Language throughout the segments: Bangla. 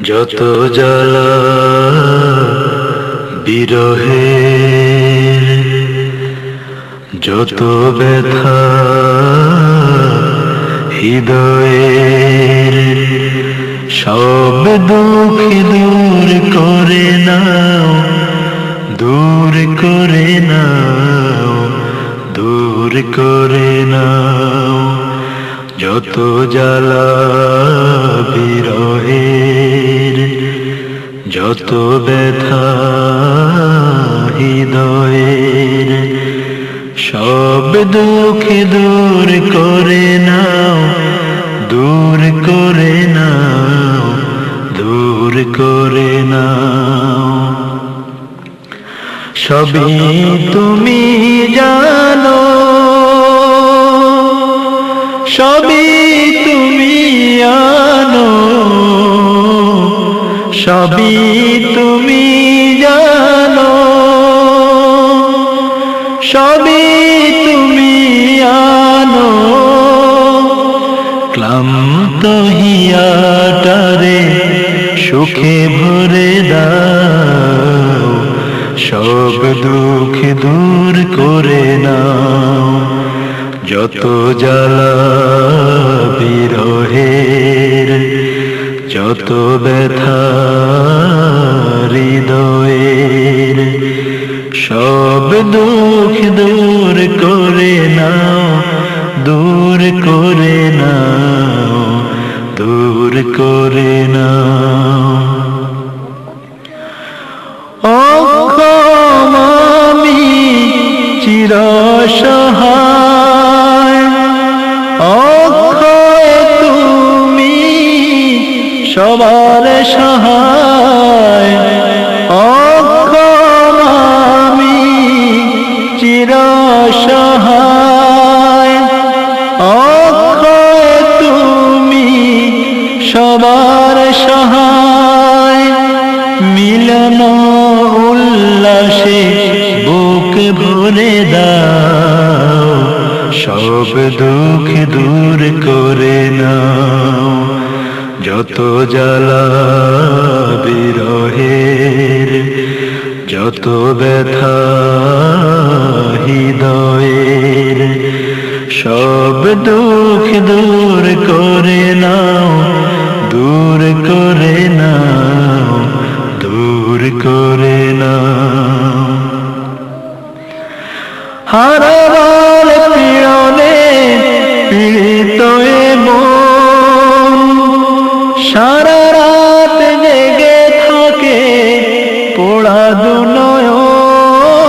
যত জ্বালা বিরহে, যত ব্যথা হৃদয়ের, সব দুঃখ দূর করে নাও, দূর করে নাও, দূর করে নাও। যত জ্বালা বিরহের, যত ব্যথা হৃদয়ের, সব দুঃখ দূর করে নাও, দূর করে নাও, দূর করে নাও। সবই তুমি জানো, সবই তুমি জানো, সবই তুমি জানো, সবই তুমি জানো। ক্লান্ত হিয়াটারে সুখে ভরে দাও, সব দুঃখ দূর করে নাও। যত জ্বালা বিরহের, যত ব্যথা হৃদয়ের, সব দুঃখ দূর করে নাও, দূর করে নাও, দূর করে নাও। অক্ষম আমি চিরসহায়, অক্ষয় তুমি সবার সহায়। অক্ষম আমি চিরসহায়, অক্ষয় তুমি সবার সহায়। মিলন উল্লাসে বুক ভরে দাও, সব দুঃখ দূর করে নাও। যত জ্বালা বিরহের, যত ব্যথা হৃদয়ের, সব দুঃখ দূর করে নাও, দূর করে নাও, দূর করে নাও। হারাবার পীড়নে পীড়িত এ মন, সারা রাত জেগে থাকে পোড়া দু নয়ন।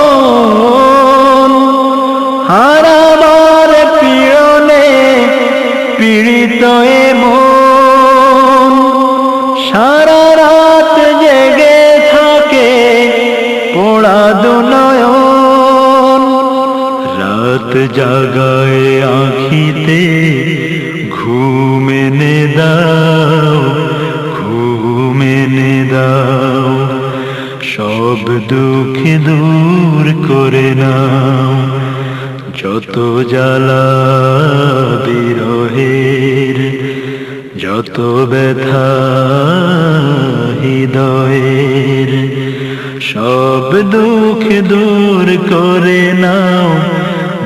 হারাবার পীড়নে পীড়িত এ মন, সারা রাত জেগে থাকে পোড়া দু নয়ন। রাত জাগায় আঁখিতে ঘুম এনে দাও, ঘুম এনে দাও। সব দুঃখ দূর করে নাও। যত জ্বালা বিরহের, যত ব্যথা হৃদয়ের, সব দুঃখ দূর করে নাও,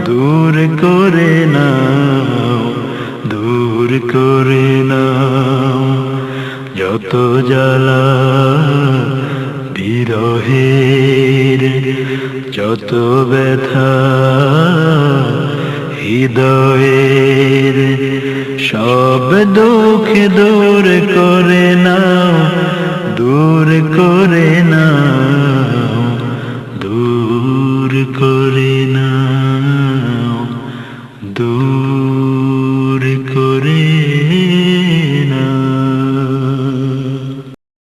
দূর করে নাও, দূর করে নাও। যত জ্বালা বিরহের, যত ব্যথা হৃদয়ের, সব দুঃখ দূর করে নাও, দূর করে নাও।